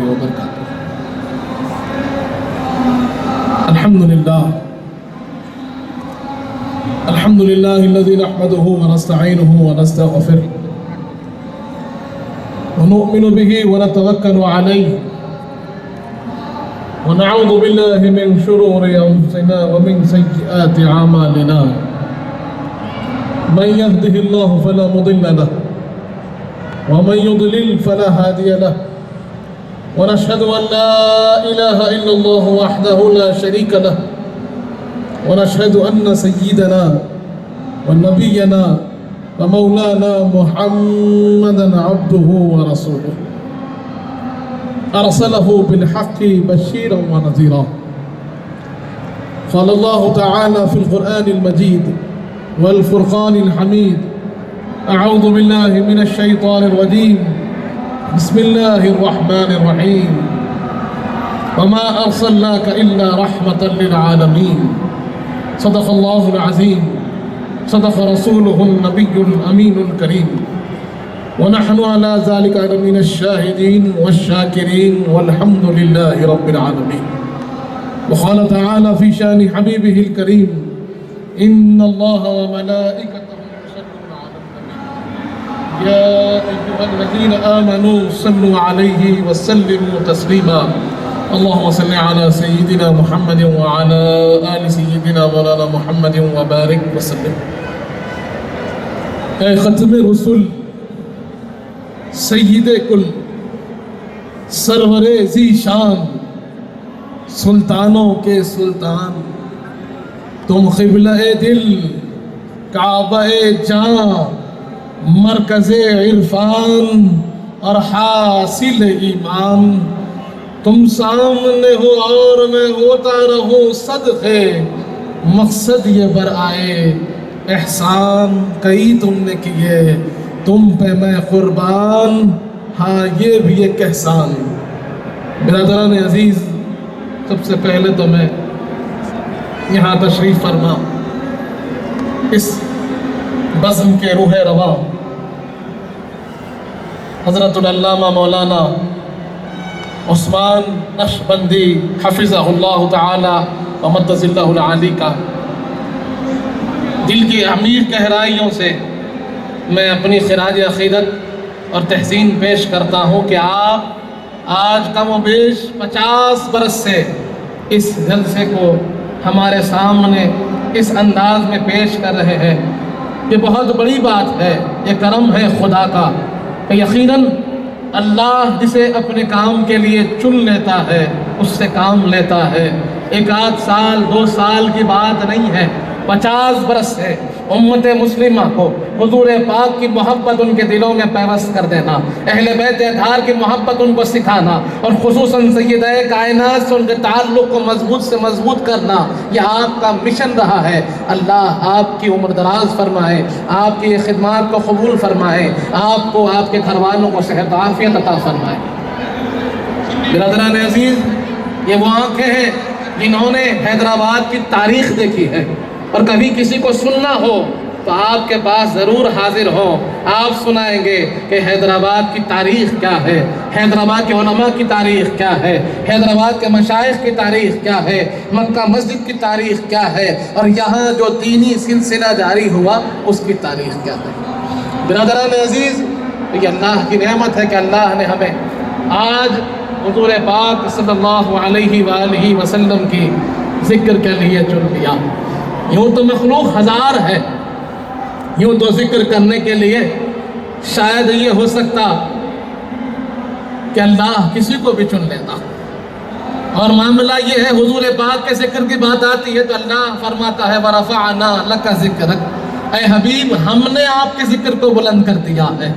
وبركاته. الحمد لله الذي نحمده ونستعينه ونستغفره ونؤمن به ونتوكل عليه ونعوذ بالله من شرور أنفسنا ومن سيئات أعمالنا. من يهده الله فلا مضل له ومن يضلل فلا هادي له، ونشهد أن لا إله إلا الله وحده لا شريك له، ونشهد أن سيدنا ونبينا ومولانا محمدا عبده ورسوله أرسله بالحق بشيرا ونذيرا. قال الله تعالى في القرآن المجيد والفرقان الحميد: أعوذ بالله من الشيطان الرجيم، بسم الله الرحمن الرحيم، وما أرسلناك إلا رحمة للعالمين. صدق الله العظيم، صدق رسوله النبي الأمين الكريم، ونحن على ذلك من الشاهدين والشاكرين والحمد لله رب العالمين. وقال تعالى في شان حبيبه الكريم: إن الله وملائكته يصلون على النبي يا أيها الذين آمنوا صلوا عليه وسلموا تسليما. اللهم صل على سيدنا محمد وعلى آل سيدنا مولانا محمد وبارك وسلم. اے ختم رسول، سید کل، سرور ذی شان، سلطانوں کے سلطان، تم قبلہ دل، کعبہ جاں، مرکز عرفان اور حاصل ایمان. تم سامنے ہو اور میں ہوتا رہوں صدقے، مقصد یہ برآئے احسان کئی تم نے کیے، تم پہ میں قربان، ہاں یہ بھی ایک احسان. برادران عزیز، سب سے پہلے تو میں یہاں تشریف فرما اس بزم کے روح رواں حضرت العلامہ مولانا عثمان نقشبندی حفظہ اللہ تعالی ومد ظلہ العالی کا دل کی عمیق گہرائیوں سے میں اپنی خراج عقیدت اور تحسین پیش کرتا ہوں کہ آپ آج کم و بیش 50 برس سے اس جلسے کو ہمارے سامنے اس انداز میں پیش کر رہے ہیں. یہ بہت بڑی بات ہے، یہ کرم ہے خدا کا کہ یقیناً اللہ جسے اپنے کام کے لیے چن لیتا ہے اس سے کام لیتا ہے. ایک آدھ سال 2 سال کی بات نہیں ہے، 50 برس سے امت مسلمہ کو حضور پاک کی محبت ان کے دلوں میں پیوست کر دینا، اہل بیت اطہار کی محبت ان کو سکھانا، اور خصوصاً سیدہ کائنات سے ان کے تعلق کو مضبوط سے مضبوط کرنا، یہ آپ کا مشن رہا ہے. اللہ آپ کی عمر دراز فرمائے، آپ کی خدمات کو قبول فرمائے، آپ کو آپ کے گھر والوں کو صحت و عافیت عطا فرمائے. برادران عزیز، یہ وہ آنکھیں ہیں جنہوں نے حیدرآباد کی تاریخ دیکھی ہے، اور کبھی کسی کو سننا ہو تو آپ کے پاس ضرور حاضر ہوں. آپ سنائیں گے کہ حیدرآباد کی تاریخ کیا ہے، حیدرآباد کے علماء کی تاریخ کیا ہے، حیدرآباد کے مشائخ کی تاریخ کیا ہے، مکہ مسجد کی تاریخ کیا ہے، اور یہاں جو دینی سلسلہ جاری ہوا اس کی تاریخ کیا ہے. برادران عزیز، یہ اللہ کی نعمت ہے کہ اللہ نے ہمیں آج حضور پاک صلی اللہ علیہ وآلہ وسلم کی ذکر کے لیے چن لیا. یوں تو مخلوق ہزار ہے، یوں تو ذکر کرنے کے لیے شاید یہ ہو سکتا کہ اللہ کسی کو بھی چن لیتا، اور معاملہ یہ ہے حضور پاک کے ذکر کی بات آتی ہے تو اللہ فرماتا ہے وَرَفَعْنَا لَكَ ذِكْرَكَ، اے حبیب ہم نے آپ کے ذکر کو بلند کر دیا ہے.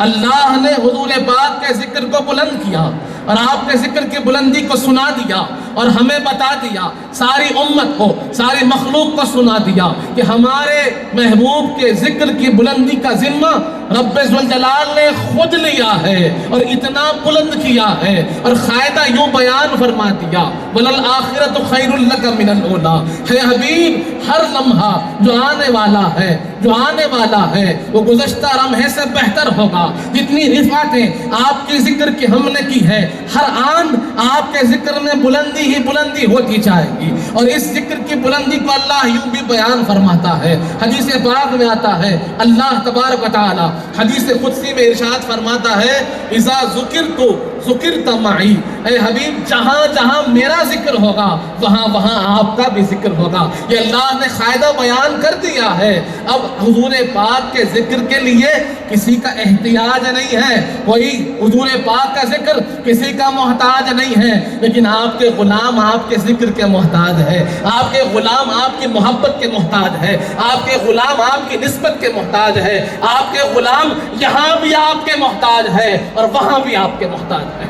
اللہ نے حضور پاک کے ذکر کو بلند کیا اور آپ کے ذکر کی بلندی کو سنا دیا، اور ہمیں بتا دیا، ساری امت کو، ساری مخلوق کو سنا دیا کہ ہمارے محبوب کے ذکر کی بلندی کا ذمہ رب ذوالجلال نے خود لیا ہے اور اتنا بلند کیا ہے، اور قاعدہ یوں بیان فرما دیا وَلَلْآخِرَةُ خَيْرٌ لَكَ مِنَ الْأُولَىٰ۔ ہے حبیب، ہر لمحہ جو آنے والا ہے، جو آنے والا ہے وہ گزشتہ لمحے سے بہتر ہوگا۔ جتنی رفعتیں آپ کی ذکر کی ہم نے کی ہے، ہر آن آپ کے ذکر میں بلندی ہی بلندی ہوتی جائے گی، اور اس ذکر کی بلندی کو اللہ یوں بھی بیان فرماتا ہے۔ حدیث پاک میں آتا ہے، اللہ تبارک و تعالی حدیث قدسی میں ارشاد فرماتا ہے اذا ذکرت ذکرت معی، اے حبیب جہاں جہاں میرا ذکر ہوگا وہاں وہاں آپ کا بھی ذکر ہوگا۔ یہ اللہ نے قاعدہ بیان کر دیا ہے۔ اب حضور پاک کے ذکر کے لیے کسی کا احتیاج نہیں ہے، کوئی حضور پاک کا ذکر کسی کا محتاج نہیں ہے، لیکن آپ کے غلام آپ کے ذکر کے محتاج ہے، آپ کے غلام آپ کی محبت کے محتاج ہے، آپ کے غلام آپ کی نسبت کے محتاج ہے، آپ کے غلام یہاں بھی آپ کے محتاج ہے اور وہاں بھی آپ کے محتاج ہے۔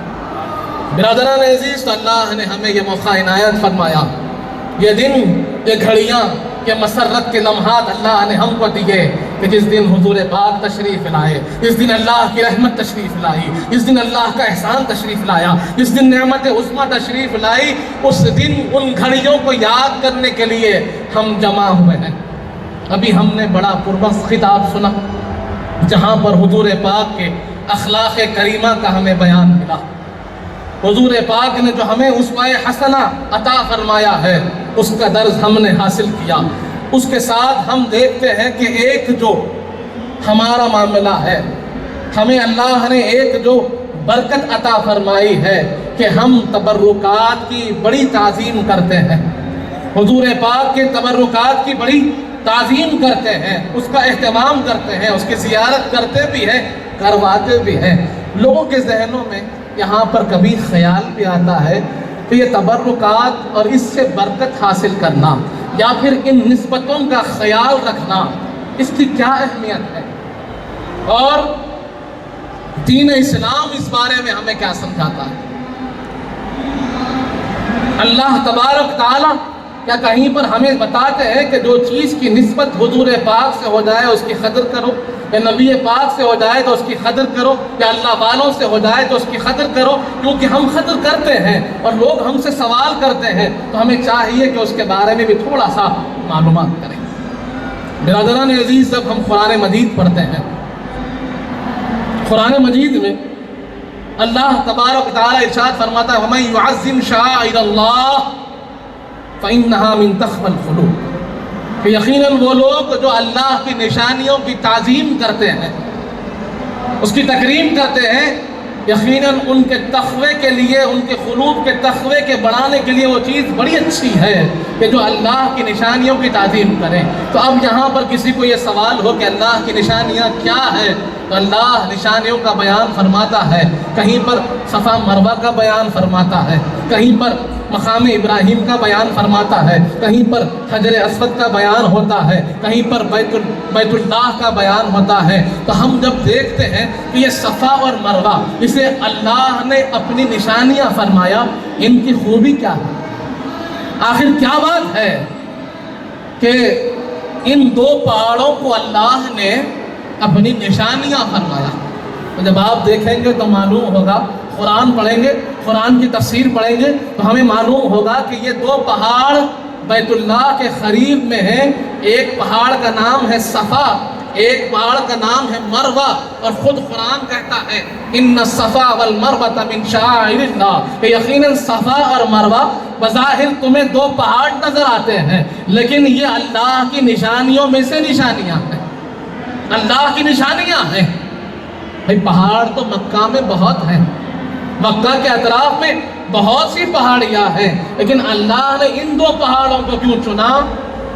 برادران عزیز، تو اللہ نے ہمیں یہ موقع عنایت فرمایا، یہ دن، یہ گھڑیاں، یہ مسرت کے لمحات اللہ نے ہم کو دیے کہ جس دن حضور پاک تشریف لائے، جس دن اللہ کی رحمت تشریف لائی، جس دن اللہ کا احسان تشریف لایا، جس دن نعمت عظمیٰ تشریف لائی، اس دن ان گھڑیوں کو یاد کرنے کے لیے ہم جمع ہوئے ہیں۔ ابھی ہم نے بڑا پرمخ خطاب سنا جہاں پر حضور پاک کے اخلاق کریمہ کا ہمیں بیان ملا۔ حضور پاک نے جو ہمیں اسوہ حسنہ عطا فرمایا ہے اس کا درس ہم نے حاصل کیا۔ اس کے ساتھ ہم دیکھتے ہیں کہ ایک جو ہمارا معاملہ ہے، ہمیں اللہ نے ایک جو برکت عطا فرمائی ہے کہ ہم تبرکات کی بڑی تعظیم کرتے ہیں، حضور پاک کے تبرکات کی بڑی تعظیم کرتے ہیں، اس کا اہتمام کرتے ہیں، اس کی زیارت کرتے بھی ہیں، کرواتے بھی ہیں۔ لوگوں کے ذہنوں میں یہاں پر کبھی خیال بھی آتا ہے کہ یہ تبرکات اور اس سے برکت حاصل کرنا یا پھر ان نسبتوں کا خیال رکھنا، اس کی کیا اہمیت ہے، اور دین اسلام اس بارے میں ہمیں کیا سمجھاتا ہے۔ اللہ تبارک تعالیٰ کیا کہیں پر ہمیں بتاتے ہیں کہ جو چیز کی نسبت حضور پاک سے ہو جائے اس کی قدر کرو، یا نبی پاک سے ہو جائے تو اس کی قدر کرو، یا اللہ والوں سے ہو جائے تو اس کی قدر کرو؟ کیونکہ ہم قدر کرتے ہیں اور لوگ ہم سے سوال کرتے ہیں تو ہمیں چاہیے کہ اس کے بارے میں بھی تھوڑا سا معلومات کریں۔ برادران عزیز، جب ہم قرآن مجید پڑھتے ہیں، قرآن مجید میں اللہ تبارک تعالیٰ ارشاد فرماتا ہے وَمَن يُعَظِّمْ شَعَائِرَ اللَّهِ فَإِنَّهَا مِن تَقْوَى الْقُلُوبِ، کہ یقیناً وہ لوگ جو اللہ کی نشانیوں کی تعظیم کرتے ہیں، اس کی تکریم کرتے ہیں، یقیناً ان کے تقوی کے لیے، ان کے قلوب کے تقوی کے بڑھانے کے لیے وہ چیز بڑی اچھی ہے کہ جو اللہ کی نشانیوں کی تعظیم کریں۔ تو اب یہاں پر کسی کو یہ سوال ہو کہ اللہ کی نشانیاں کیا ہے، تو اللہ نشانیوں کا بیان فرماتا ہے، کہیں پر صفا مروہ کا بیان فرماتا ہے، کہیں پر مقام ابراہیم کا بیان فرماتا ہے، کہیں پر حجر اسود کا بیان ہوتا ہے، کہیں پر بیت اللہ کا بیان ہوتا ہے۔ تو ہم جب دیکھتے ہیں کہ یہ صفا اور مروہ، اسے اللہ نے اپنی نشانیاں فرمایا، ان کی خوبی کیا ہے؟ آخر کیا بات ہے کہ ان دو پہاڑوں کو اللہ نے اپنی نشانیاں فرمایا؟ تو جب آپ دیکھیں گے تو معلوم ہوگا، قرآن پڑھیں گے، قرآن کی تفسیر پڑھیں گے تو ہمیں معلوم ہوگا کہ یہ دو پہاڑ بیت اللہ کے قریب میں ہیں۔ ایک پہاڑ کا نام ہے صفا، ایک پہاڑ کا نام ہے مروہ، اور خود قرآن کہتا ہے ان الصفا والمروہ من شعائر اللہ، کہ یقیناً صفا اور مروہ بظاہر تمہیں دو پہاڑ نظر آتے ہیں لیکن یہ اللہ کی نشانیوں میں سے نشانیاں ہیں، اللہ کی نشانیاں ہیں۔ بھئی پہاڑ تو مکہ میں بہت ہیں، مکہ کے اطراف میں بہت سی پہاڑیاں ہیں، لیکن اللہ نے ان دو پہاڑوں کو کیوں چنا؟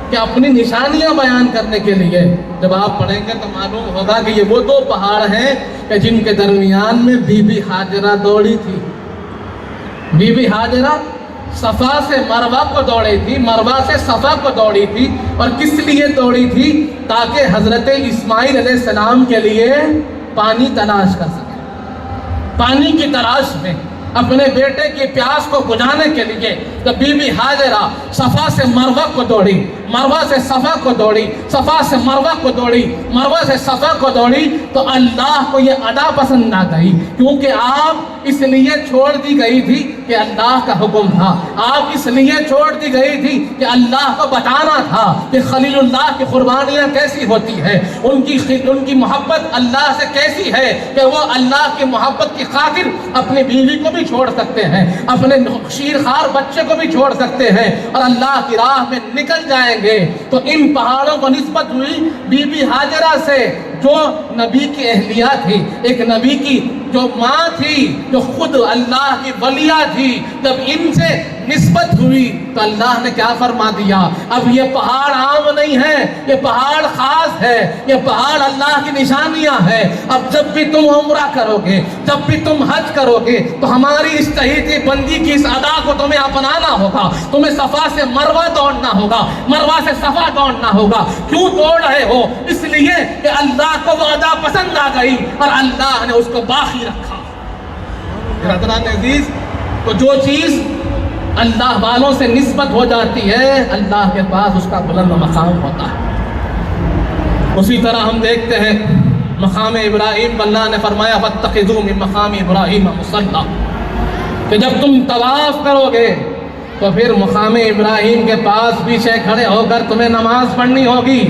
کہ اپنی نشانیاں بیان کرنے کے لیے۔ جب آپ پڑھیں گے تو معلوم ہوگا کہ یہ وہ دو پہاڑ ہیں کہ جن کے درمیان میں بی بی ہاجرہ دوڑی تھی۔ بی بی ہاجرہ صفا سے مروہ کو دوڑی تھی، مروہ سے صفا کو دوڑی تھی، اور کس لیے دوڑی تھی؟ تاکہ حضرت اسماعیل علیہ السلام کے لیے پانی تلاش کر سکے۔ پانی کی تلاش میں اپنے بیٹے کی پیاس کو بجھانے کے لیے تو بی بی ہاجرہ صفا سے مروہ کو دوڑی، مروہ سے صفا کو دوڑی، صفا سے مروہ کو دوڑی، مروہ سے صفا کو دوڑی، تو اللہ کو یہ ادا پسند آ گئی، کیونکہ آپ اس لیے چھوڑ دی گئی تھی کہ اللہ کا حکم تھا، آپ اس لیے چھوڑ دی گئی تھی کہ اللہ کو بتانا تھا کہ خلیل اللہ کی قربانیاں کیسی ہوتی ہے، ان کی محبت اللہ سے کیسی ہے کہ وہ اللہ کی محبت کی خاطر اپنی بیوی کو بھی چھوڑ سکتے ہیں، اپنے شیرخوار بچے کو بھی چھوڑ سکتے ہیں اور اللہ کی راہ میں نکل جائیں گے۔ تو ان پہاڑوں کو نسبت ہوئی بی بی ہاجرہ سے، جو نبی کی اہلیہ تھی، ایک نبی کی جو ماں تھی، جو خود اللہ کی ولیہ تھی، جب ان سے نسبت ہوئی تو اللہ نے کیا فرما دیا، اب یہ پہاڑ عام نہیں ہے، یہ پہاڑ خاص ہے، یہ پہاڑ اللہ کی نشانیاں ہے۔ اب جب بھی تم عمرہ کرو گے، جب بھی تم حج کرو گے تو ہماری اس تحیط بندی کی اس ادا کو تمہیں اپنانا ہوگا، تمہیں صفا سے مروہ دوڑنا ہوگا، مروہ سے صفا دوڑنا ہوگا۔ کیوں دوڑ رہے ہو؟ اس لیے کہ اللہ کو وہ ادا پسند آ گئی اور اللہ نے اس کو باقی رکھا۔ حضرات عزیز، تو جو چیز اللہ والوں سے نسبت ہو جاتی ہے اللہ کے پاس اس کا بلند مقام ہوتا ہے۔ اسی طرح ہم دیکھتے ہیں مقام ابراہیم، اللہ نے فرمایا فاتخذوا من مقام ابراہیم مصلی، کہ جب تم طواف کرو گے تو پھر مقام ابراہیم کے پاس پیچھے کھڑے ہو کر تمہیں نماز پڑھنی ہوگی۔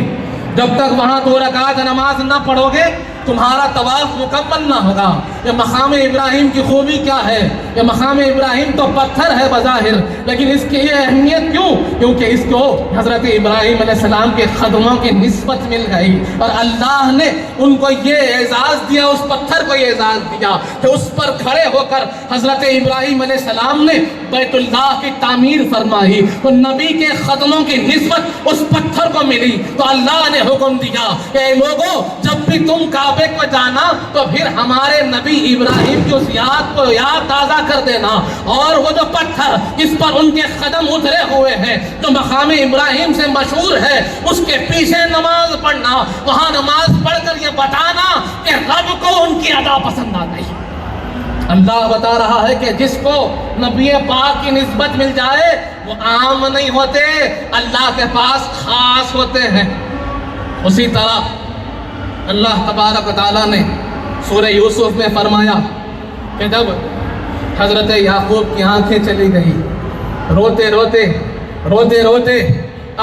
جب تک وہاں 2 رکعت نماز نہ پڑھو گے تمہارا طواف مکمل نہ ہوگا۔ یہ مقام ابراہیم کی خوبی کیا ہے؟ یہ مقام ابراہیم تو پتھر ہے بظاہر، لیکن اس کی یہ اہمیت کیوں؟ کیونکہ اس کو حضرت ابراہیم علیہ السلام کے قدموں کی نسبت مل گئی اور اللہ نے ان کو یہ اعزاز دیا، اس پتھر کو یہ اعزاز دیا کہ اس پر کھڑے ہو کر حضرت ابراہیم علیہ السلام نے بیت اللہ کی تعمیر فرمائی، تو نبی کے قدموں کی نسبت اس پتھر کو ملی۔ تو اللہ نے حکم دیا کہ اے لوگوں، جب بھی تم کعبے کو جانا تو پھر ہمارے نبی ابراہیم کی اس یاد کو یاد تازہ کر دینا، اور وہ جو پتھر جس پر ان کے قدم اترے ہوئے ہیں جو مقام ابراہیم سے مشہور ہے، اس کے پیچھے نماز پڑھنا، وہاں نماز پڑھ کر یہ بتانا کہ رب کو ان کی ادا پسند آ گئی۔ اللہ بتا رہا ہے کہ جس کو نبی پاک کی نسبت مل جائے وہ عام نہیں ہوتے، اللہ کے پاس خاص ہوتے ہیں۔ اسی طرح اللہ تبارک و تعالیٰ نے سورہ یوسف میں فرمایا کہ جب حضرت یعقوب کی آنکھیں چلی گئی، روتے روتے روتے روتے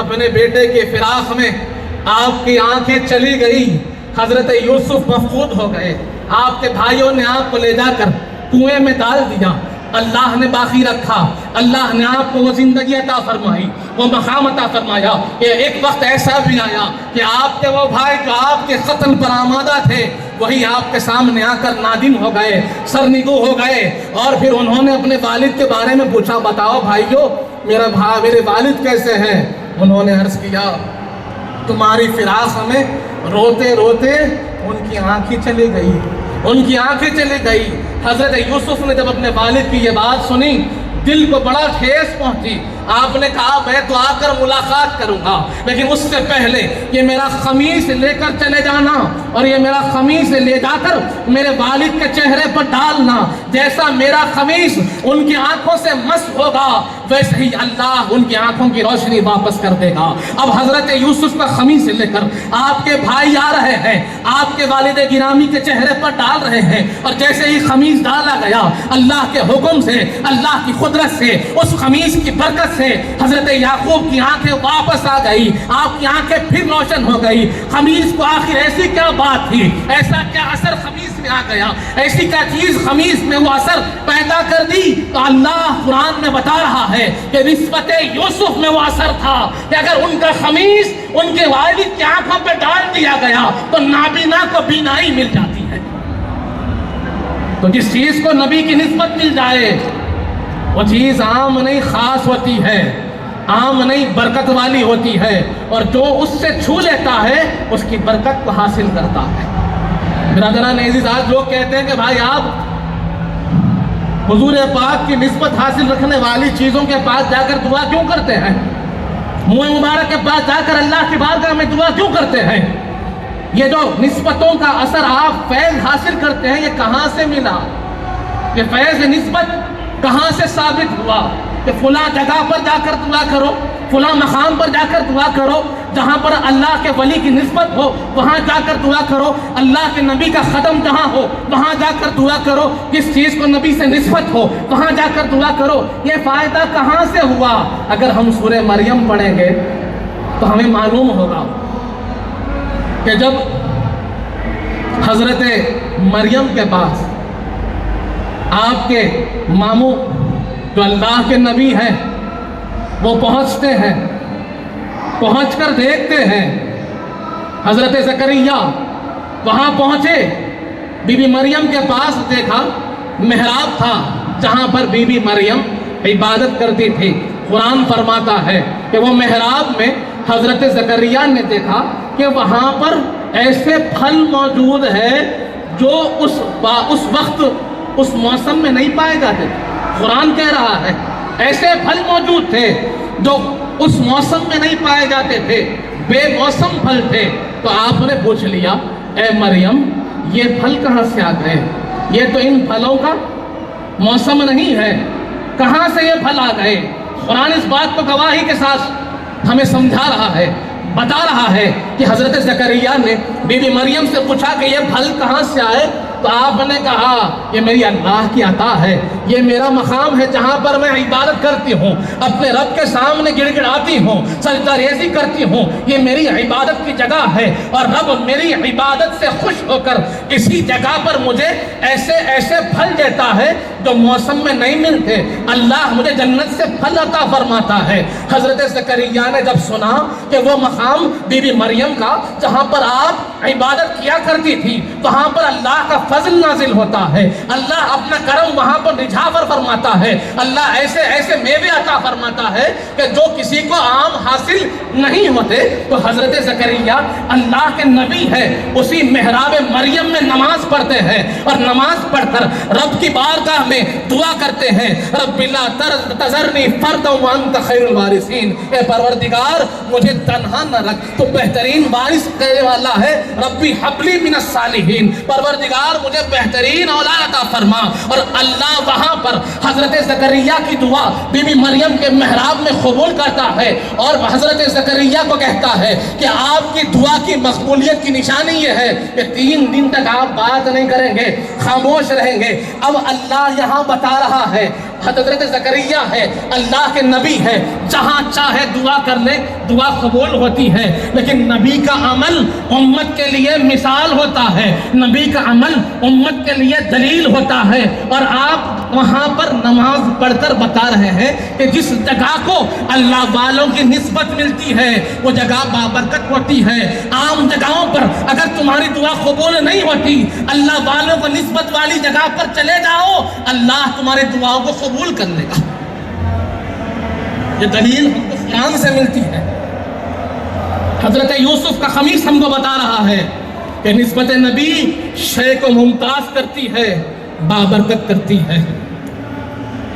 اپنے بیٹے کے فراق میں آپ کی آنکھیں چلی گئی، حضرت یوسف مفقود ہو گئے، آپ کے بھائیوں نے آپ کو لے جا کر کنویں میں ڈال دیا، اللہ نے باقی رکھا، اللہ نے آپ کو وہ زندگی عطا فرمائی، وہ مقام عطا فرمایا۔ کہ ایک وقت ایسا بھی آیا کہ آپ کے وہ بھائی جو آپ کے قتل پر آمادہ تھے وہی آپ کے سامنے آ کر نادم ہو گئے، سرنگو ہو گئے، اور پھر انہوں نے اپنے والد کے بارے میں پوچھا، بتاؤ بھائیو میرے والد کیسے ہیں؟ انہوں نے عرض کیا تمہاری فراق میں روتے روتے ان کی آنکھیں چلی گئی، ان کی آنکھیں چلی گئی۔ حضرت یوسف نے جب اپنے والد کی یہ بات سنی دل کو بڑا ٹھیس پہنچی، آپ نے کہا میں تو آ کر ملاقات کروں گا، لیکن اس سے پہلے یہ میرا قمیص لے کر چلے جانا اور یہ میرا قمیص لے جا کر میرے والد کے چہرے پر ڈالنا، جیسا میرا قمیص ان کی آنکھوں سے مسح ہوگا ویسے ہی اللہ ان کی آنکھوں کی روشنی واپس کر دے گا۔ اب حضرت یوسف کا قمیص لے کر آپ کے بھائی آ رہے ہیں، آپ کے والد گرامی کے چہرے پر ڈال رہے ہیں، اور جیسے ہی قمیص ڈالا گیا اللہ کے حکم سے، اللہ کی قدرت سے، اس قمیص کی برکت سے حضرت یعقوب کی آنکھیں واپس آ گئی، آپ کی آنکھیں پھر روشن ہو گئی۔ قمیص کو آخر ایسی کیا بات تھی، ایسا کیا اثر قمیص میں آ گیا، ایسی کیا چیز قمیص میں وہ اثر پیدا کر دی؟ تو اللہ قرآن میں بتا رہا ہے کہ نسبت یوسف میں وہ اثر تھا کہ اگر ان کا قمیص ان کے والد کی آنکھوں پہ ڈال دیا گیا تو نابینا کو بینائی مل جاتی ہے۔ تو جس چیز کو نبی کی نسبت مل جائے وہ چیز عام نہیں خاص ہوتی ہے، عام نہیں برکت والی ہوتی ہے، اور جو اس سے چھو لیتا ہے اس کی برکت کو حاصل کرتا ہے۔ برادران عزیز، آج لوگ کہتے ہیں کہ بھائی آپ حضور پاک کی نسبت حاصل رکھنے والی چیزوں کے پاس جا کر دعا کیوں کرتے ہیں؟ منہ مبارک کے پاس جا کر اللہ کی بارگاہ میں دعا کیوں کرتے ہیں؟ یہ جو نسبتوں کا اثر آپ فیض حاصل کرتے ہیں یہ کہاں سے ملا؟ یہ فیض نسبت کہاں سے ثابت ہوا کہ فلاں جگہ پر جا کر دعا کرو، فلاں مقام پر جا کر دعا کرو، جہاں پر اللہ کے ولی کی نسبت ہو وہاں جا کر دعا کرو، اللہ کے نبی کا قدم جہاں ہو وہاں جا کر دعا کرو، جس چیز کو نبی سے نسبت ہو وہاں جا کر دعا کرو؟ یہ فائدہ کہاں سے ہوا؟ اگر ہم سورہ مریم پڑھیں گے تو ہمیں معلوم ہوگا کہ جب حضرت مریم کے پاس آپ کے ماموں جو اللہ کے نبی ہیں وہ پہنچتے ہیں، پہنچ کر دیکھتے ہیں حضرت زکریا وہاں پہنچے، بی بی مریم کے پاس دیکھا محراب تھا جہاں پر بی بی مریم عبادت کرتی تھی۔ قرآن فرماتا ہے کہ وہ محراب میں حضرت زکریا نے دیکھا کہ وہاں پر ایسے پھل موجود ہے جو اس وقت اس موسم میں نہیں پائے جاتے تھے۔ قرآن کہہ رہا ہے ایسے پھل موجود تھے جو اس موسم میں نہیں پائے جاتے تھے، بے موسم پھل تھے۔ تو آپ نے پوچھ لیا اے مریم یہ پھل کہاں سے آ گئے؟ یہ تو ان پھلوں کا موسم نہیں ہے، کہاں سے یہ پھل آ گئے؟ قرآن اس بات کو گواہی کے ساتھ ہمیں سمجھا رہا ہے، بتا رہا ہے کہ حضرت زکریا نے بی بی مریم سے پوچھا کہ یہ پھل کہاں سے آئے؟ تو آپ نے کہا یہ میری اللہ کی عطا ہے، یہ میرا مقام ہے جہاں پر میں عبادت کرتی ہوں، اپنے رب کے سامنے گڑ گڑاتی ہوں، سجدہ ریزی کرتی ہوں، یہ میری عبادت کی جگہ ہے اور رب میری عبادت سے خوش ہو کر اسی جگہ پر مجھے ایسے ایسے پھل دیتا ہے جو موسم میں نہیں ملتے۔ اللہ مجھے جنت سے پھل عطا فرماتا ہے۔ حضرت زکریا نے جب سنا کہ وہ مقام بی بی مریم کا جہاں پر آپ عبادت کیا کرتی تھی وہاں پر اللہ کا فضل نازل ہوتا ہے، اللہ اپنا کرم وہاں پر نجھاور فرماتا ہے، اللہ ایسے ایسے میوے عطا فرماتا ہے کہ جو کسی کو عام حاصل نہیں ہوتے۔ تو حضرت زکریا اللہ کے نبی ہے، اسی محراب مریم میں نماز پڑھتے ہیں اور نماز پڑھ کر رب کی بارگاہ میں دعا کرتے ہیں، رب لا تذرنی فردا وانت خیر الوارثین، اے پروردگار مجھے تنہا نہ رکھ، تو بہترین وارث کرنے والا ہے، ربی حب لی من الصالحین، پروردگار مجھے بہترین اولاد عطا فرما۔ اور اللہ وہاں پر حضرت زکریا کی دعا بی بی مریم کے محراب میں قبول کرتا ہے اور حضرت زکریا کو کہتا ہے کہ آپ کی دعا کی مقبولیت کی نشانی یہ ہے کہ 3 دن تک آپ بات نہیں کریں گے، خاموش رہیں گے۔ اب اللہ یہاں بتا رہا ہے حضرت زکریا ہے، اللہ کے نبی ہے، جہاں چاہے دعا کر لے دعا قبول ہوتی ہے، لیکن نبی کا عمل امت کے لیے مثال ہوتا ہے، نبی کا عمل امت کے لیے دلیل ہوتا ہے۔ اور آپ وہاں پر نماز پڑھ کر بتا رہے ہیں کہ جس جگہ کو اللہ والوں کی نسبت ملتی ہے وہ جگہ بابرکت ہوتی ہے۔ عام جگہوں پر اگر تمہاری دعا قبول نہیں ہوتی، اللہ والوں کو نسبت والی جگہ پر چلے جاؤ، اللہ تمہاری دعاؤں کو قبول کر لے گا۔ یہ دلیل ہم کو قرآن سے ملتی ہے۔ حضرت یوسف کا خمیس ہم کو بتا رہا ہے کہ نسبت نبی شے کو ممتاز کرتی ہے، بابرکت کرتی ہے۔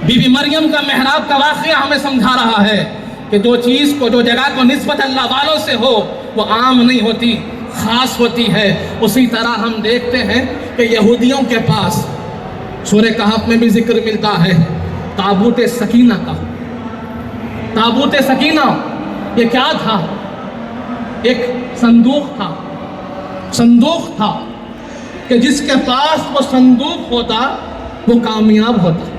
بی بی مریم کا محراب کا واقعہ ہمیں سمجھا رہا ہے کہ جو چیز کو، جو جگہ کو نسبت اللہ والوں سے ہو وہ عام نہیں ہوتی، خاص ہوتی ہے۔ اسی طرح ہم دیکھتے ہیں کہ یہودیوں کے پاس سورہ کہف میں بھی ذکر ملتا ہے تابوت سکینہ کا۔ تابوت سکینہ یہ کیا تھا؟ ایک صندوق تھا، صندوق تھا کہ جس کے پاس وہ صندوق ہوتا وہ کامیاب ہوتا۔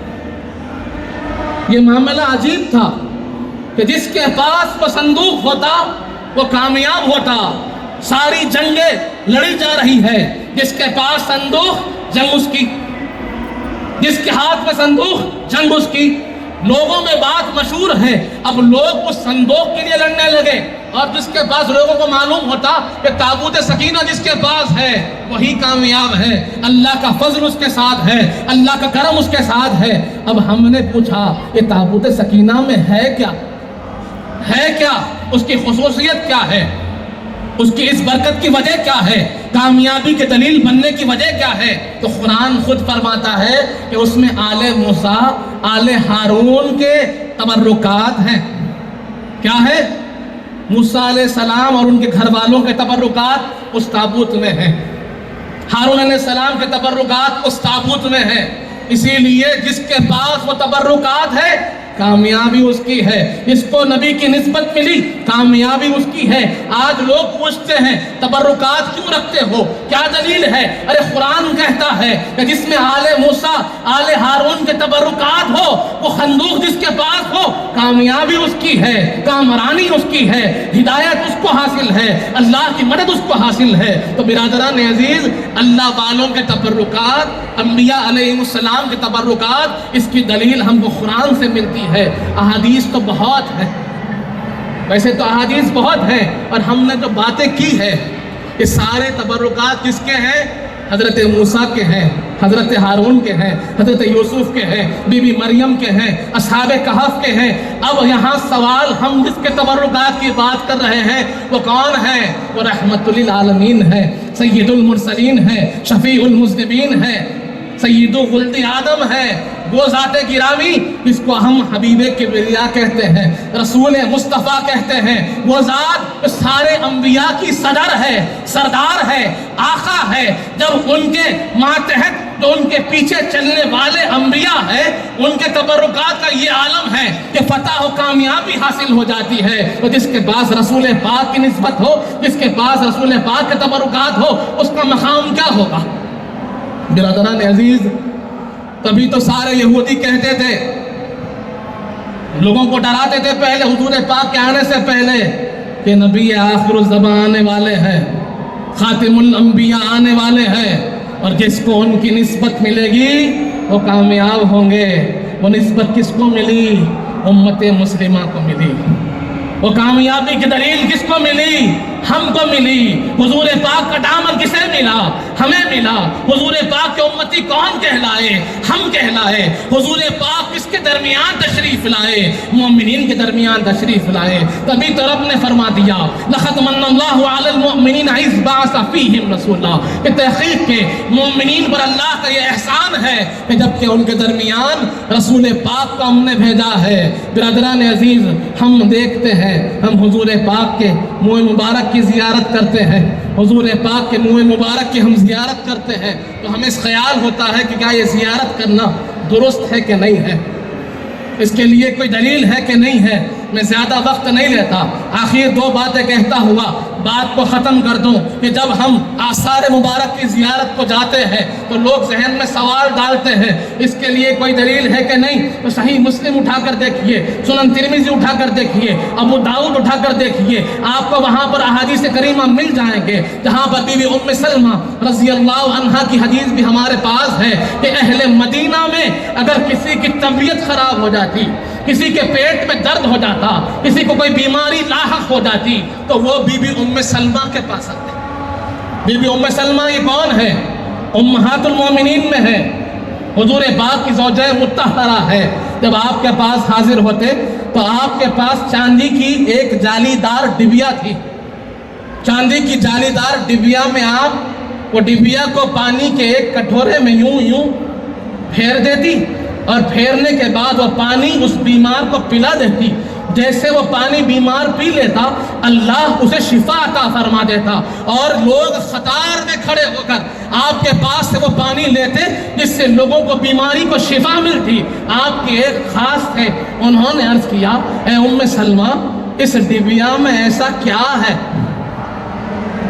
یہ معاملہ عجیب تھا کہ جس کے پاس وہ صندوق ہوتا وہ کامیاب ہوتا۔ ساری جنگیں لڑی جا رہی ہے، جس کے پاس صندوق جنگ اس کی، جس کے ہاتھ میں صندوق جنگ اس کی۔ لوگوں میں بات مشہور ہے، اب لوگ اس صندوق کے لیے لڑنے لگے، اور جس کے پاس لوگوں کو معلوم ہوتا کہ تابوت سکینہ جس کے پاس ہے وہی کامیاب ہے، اللہ کا فضل اس کے ساتھ ہے، اللہ کا کرم اس کے ساتھ ہے۔ اب ہم نے پوچھا کہ تابوت سکینہ میں ہے کیا؟ ہے کیا؟ اس کی خصوصیت کیا ہے؟ اس کی اس برکت کی وجہ کیا ہے؟ کامیابی کے دلیل بننے کی وجہ کیا ہے؟ تو قرآن خود فرماتا ہے کہ اس میں آل موسیٰ، آل ہارون کے تبرکات ہیں۔ کیا ہے؟ موسیٰ علیہ السلام اور ان کے گھر والوں کے تبرکات اس تابوت میں ہیں، ہارون علیہ السلام کے تبرکات اس تابوت میں ہیں۔ اسی لیے جس کے پاس وہ تبرکات ہے کامیابی اس کی ہے، جس کو نبی کی نسبت ملی کامیابی اس کی ہے۔ آج لوگ پوچھتے ہیں تبرکات کیوں رکھتے ہو، کیا دلیل ہے؟ ارے قرآن کہتا ہے کہ جس میں آل موسیٰ آل ہارون کے تبرکات ہو، وہ خندوق جس کے پاس ہو کامیابی اس کی ہے، کامرانی اس کی ہے، ہدایت اس کو حاصل ہے، اللہ کی مدد اس کو حاصل ہے۔ تو برادران عزیز، اللہ والوں کے تبرکات، انبیاء علیہ السلام کے تبرکات، اس کی دلیل ہم کو قرآن سے ملتی ہے۔ احادیث تو بہت ہے، ویسے تو احادیث بہت ہیں، اور ہم نے جو باتیں کی ہے یہ سارے تبرکات کس کے ہیں؟ حضرت موسیٰ کے ہیں، حضرت ہارون کے ہیں، حضرت یوسف کے ہیں، بی بی مریم کے ہیں، اصحاب کہف کے ہیں۔ اب یہاں سوال، ہم جس کے تبرکات کی بات کر رہے ہیں وہ کون ہے؟ وہ رحمت للعالمین ہے، سید المرسلین ہے، شفیع المذنبین ہے، سید ولد آدم ہے، وہ ذات گرامی جس کو ہم حبیب کبریا کہتے ہیں، رسول مصطفیٰ کہتے ہیں، وہ ذات سارے انبیاء کی صدر ہے، سردار ہے، آقا ہے۔ جب ان کے ماتحت جو ان کے پیچھے چلنے والے انبیاء ہیں، ان کے تبرکات کا یہ عالم ہے کہ فتح و کامیابی حاصل ہو جاتی ہے۔ اور جس کے پاس رسول پاک کی نسبت ہو، جس کے پاس رسول پاک کے تبرکات ہو، اس کا مقام کیا ہوگا؟ برادران عزیز، تبھی تو سارے یہودی کہتے تھے، لوگوں کو ڈراتے تھے پہلے حضور پاک کے آنے سے پہلے کہ نبی آخر الزمان آنے والے ہیں، خاتم الانبیاء آنے والے ہیں، اور جس کو ان کی نسبت ملے گی وہ کامیاب ہوں گے۔ وہ نسبت کس کو ملی؟ امت مسلمہ کو ملی۔ وہ کامیابی کی دلیل کس کو ملی؟ ہم کو ملی۔ حضور پاک کا دامن کسے ملا؟ ہمیں ملا۔ حضور پاک کے امتی کون کہلائے؟ ہم کہلائے۔ حضور پاک کس کے درمیان تشریف لائے؟ مومنین کے درمیان تشریف لائے۔ تبھی تو رب نے فرما دیا لَقَدْ مَنَّ اللَّهُ عَلَى الْمُؤْمِنِينَ إِذْ بَعَثَ فِيهِمْ رَسُولًا، کہ تحقیق کے مومنین پر اللہ کا یہ احسان ہے کہ جب کہ ان کے درمیان رسول پاک کو ہم نے بھیجا ہے۔ برادران عزیز، ہم دیکھتے ہیں، ہم حضور پاک کے منہ مبارک کی زیارت کرتے ہیں، حضور پاک کے منہ مبارک کی ہم زیارت کرتے ہیں، تو ہمیں اس خیال ہوتا ہے کہ کیا یہ زیارت کرنا درست ہے کہ نہیں ہے، اس کے لیے کوئی دلیل ہے کہ نہیں ہے۔ میں زیادہ وقت نہیں لیتا، آخر دو باتیں کہتا ہوا بات کو ختم کر دوں کہ جب ہم آثار مبارک کی زیارت کو جاتے ہیں تو لوگ ذہن میں سوال ڈالتے ہیں اس کے لیے کوئی دلیل ہے کہ نہیں؟ تو صحیح مسلم اٹھا کر دیکھیے، سنن ترمذی اٹھا کر دیکھیے، ابو داؤد اٹھا کر دیکھیے، آپ کو وہاں پر احادیث کریمہ مل جائیں گے جہاں پر بی بی ام سلمہ رضی اللہ عنہا کی حدیث بھی ہمارے پاس ہے کہ اہل مدینہ میں اگر کسی کی طبیعت خراب ہو جاتی، کسی کے پیٹ میں درد ہو جاتا، کسی کو کوئی بیماری لاحق ہو جاتی، تو وہ بی بی ام سلمہ کے پاس آتے۔ بی بی ام سلمہ یہ کون ہے؟ امہات المومنین میں ہے، حضور پاک کی زوجہ مطہرہ ہے۔ جب آپ کے پاس حاضر ہوتے تو آپ کے پاس چاندی کی ایک جالی دار ڈبیا تھی، چاندی کی جالی دار ڈبیا میں آپ وہ ڈبیا کو پانی کے ایک کٹورے میں یوں پھیر دیتی، اور پھیرنے کے بعد وہ پانی اس بیمار کو پلا دیتی۔ جیسے وہ پانی بیمار پی لیتا، اللہ اسے شفا عطا فرما دیتا، اور لوگ قطار میں کھڑے ہو کر آپ کے پاس سے وہ پانی لیتے جس سے لوگوں کو بیماری کو شفا ملتی۔ آپ کے ایک خاص تھے، انہوں نے عرض کیا، اے ام سلمہ، اس ڈبیا میں ایسا کیا ہے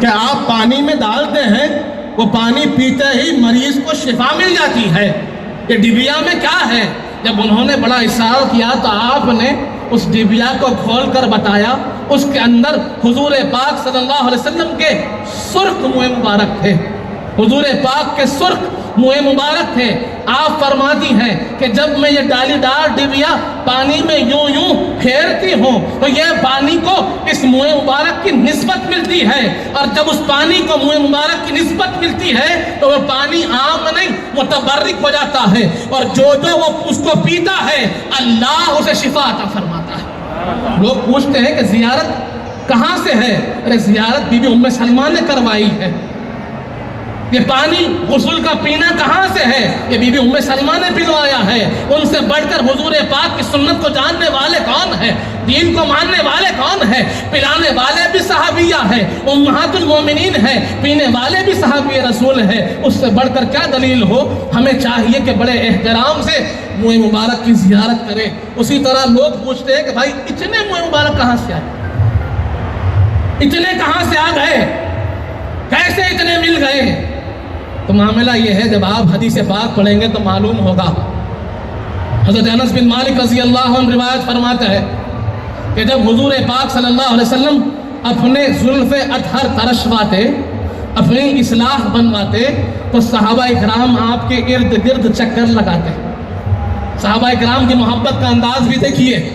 کہ آپ پانی میں ڈالتے ہیں، وہ پانی پیتے ہی مریض کو شفا مل جاتی ہے؟ یہ ڈبیا میں کیا ہے؟ جب انہوں نے بڑا اصرار کیا تو آپ نے اس ڈبیا کو کھول کر بتایا، اس کے اندر حضور پاک صلی اللہ علیہ وسلم کے سرخ منہ مبارک تھے، حضور پاک کے سرخ منہ مبارک تھے۔ آپ فرماتی ہیں کہ جب میں یہ ڈالی دار ڈبیا پانی میں یوں پھیرتی ہوں تو یہ پانی کو اس منہ مبارک کی نسبت ملتی ہے، اور جب اس پانی کو منہ مبارک کی نسبت ملتی ہے تو وہ پانی عام نہیں متبرک ہو جاتا ہے، اور جو وہ اس کو پیتا ہے اللہ اسے شفا عطا فرماتا ہے۔ لوگ پوچھتے ہیں کہ زیارت کہاں سے ہے؟ ارے زیارت بی بی ام سلمہ نے کروائی ہے۔ یہ پانی غسل کا پینا کہاں سے ہے؟ یہ بی بی ام سلمہ نے پلوایا ہے۔ ان سے بڑھ کر حضور پاک کی سنت کو جاننے والے کون ہیں؟ دین کو ماننے والے کون ہیں؟ پلانے والے بھی صحابیہ ہیں، امہات المومنین ہیں، پینے والے بھی صحابی رسول ہیں۔ اس سے بڑھ کر کیا دلیل ہو؟ ہمیں چاہیے کہ بڑے احترام سے منہ مبارک کی زیارت کریں۔ اسی طرح لوگ پوچھتے ہیں کہ بھائی اتنے منہ مبارک کہاں سے آئے؟ اتنے کہاں سے آ گئے؟ کیسے اتنے مل گئے؟ تو معاملہ یہ ہے، جب آپ حدیث پاک پڑھیں گے تو معلوم ہوگا۔ حضرت انس بن مالک رضی اللہ عنہ روایت فرماتے ہیں کہ جب حضور پاک صلی اللہ علیہ وسلم اپنے زلف اطہر ترشواتے، اپنی اصلاح بنواتے، تو صحابہ اکرام آپ کے ارد گرد چکر لگاتے۔ صحابہ اکرام کی محبت کا انداز بھی دیکھیے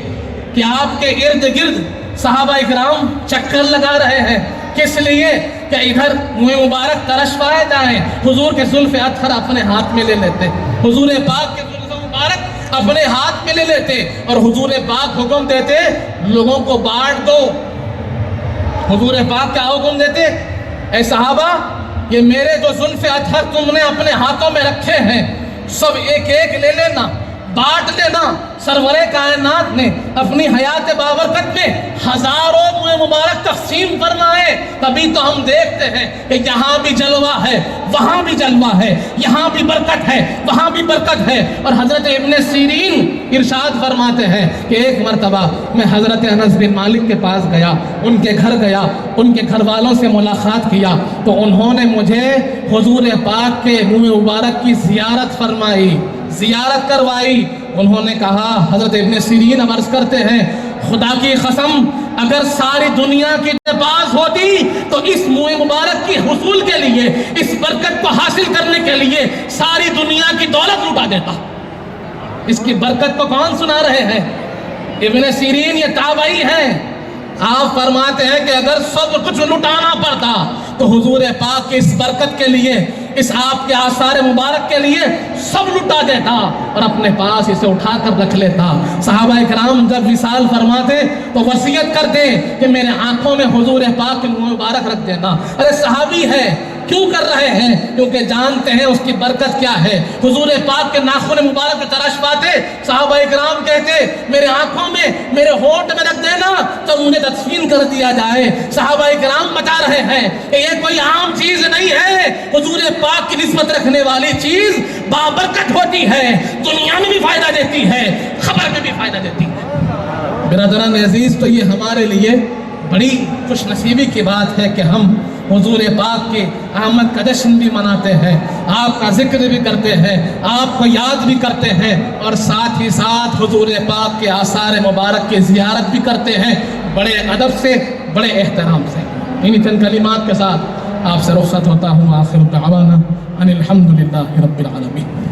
کہ آپ کے ارد گرد صحابہ اکرام چکر لگا رہے ہیں۔ کس لیے؟ کہ ادھر منہ مبارک ترشوائے جائیں۔ حضور کے زلف اطہر اپنے ہاتھ میں لے لیتے، حضور پاک کے زلف مبارک اپنے ہاتھ میں لے لیتے، اور حضور پاک حکم دیتے لوگوں کو بانٹ دو۔ حضور پاک کیا حکم دیتے؟ اے صحابہ، یہ میرے جو زلف اطہر تم نے اپنے ہاتھوں میں رکھے ہیں، سب ایک ایک لے لینا، بانٹ لینا۔ سرور کائنات نے اپنی حیات بابرکت میں ہزاروں منہ مبارک تقسیم فرمائے، تبھی تو ہم دیکھتے ہیں کہ یہاں بھی جلوہ ہے، وہاں بھی جلوہ ہے، یہاں بھی برکت ہے، وہاں بھی برکت ہے۔ اور حضرت ابن سیرین ارشاد فرماتے ہیں کہ ایک مرتبہ میں حضرت انس بن مالک کے پاس گیا، ان کے گھر گیا، ان کے گھر والوں سے ملاقات کیا، تو انہوں نے مجھے حضور پاک کے منہ مبارک کی زیارت فرمائی، زیارت کروائی۔ انہوں نے کہا، حضرت ابن سیرین عرض کرتے ہیں، خدا کی قسم اگر ساری دنیا کی پاس ہوتی تو اس منہ مبارک کی حصول کے لیے، اس برکت کو حاصل کرنے کے لیے ساری دنیا کی دولت لٹا دیتا۔ اس کی برکت کو کون سنا رہے ہیں؟ ابن سیرین یہ تابعی ہیں۔ آپ فرماتے ہیں کہ اگر سب کچھ لٹانا پڑتا تو حضور پاک کی اس برکت کے لیے، اس آپ کے آثار مبارک کے لیے سب لٹا دیتا اور اپنے پاس اسے اٹھا کر رکھ لیتا۔ صحابہ اکرام جب وصال فرماتے تو وصیت کرتے کہ میرے آنکھوں میں حضور پاک کے منہ مبارک رکھ دینا۔ ارے صحابی ہے، کیوں کر رہے ہیں؟ کیونکہ جانتے ہیں اس کی برکت کیا ہے۔ حضور پاک کے ناخن مبارک ترش پاتے، صحابہ اکرام کہتے میرے آنکھوں میں، میرے ہونٹ میں رکھ دینا تو مجھے تدفین کر دیا جائے۔ صحابہ اکرام بتا رہے ہیں کہ یہ کوئی عام چیز نہیں ہے، حضور پاک کی نسبت رکھنے والی چیز بابرکت ہوتی ہے، دنیا میں بھی فائدہ دیتی ہے، خبر میں بھی فائدہ دیتی ہے۔ برادران عزیز، تو یہ ہمارے لیے بڑی خوش نصیبی کی بات ہے کہ ہم حضور پاک کی آمد کا جشن بھی مناتے ہیں، آپ کا ذکر بھی کرتے ہیں، آپ کو یاد بھی کرتے ہیں، اور ساتھ ہی ساتھ حضور پاک کے آثار مبارک کی زیارت بھی کرتے ہیں، بڑے ادب سے، بڑے احترام سے۔ انہی چند کلمات کے ساتھ آپ سے رخصت ہوتا ہوں۔ آخر دعوانا ان الحمدللہ رب العالمین۔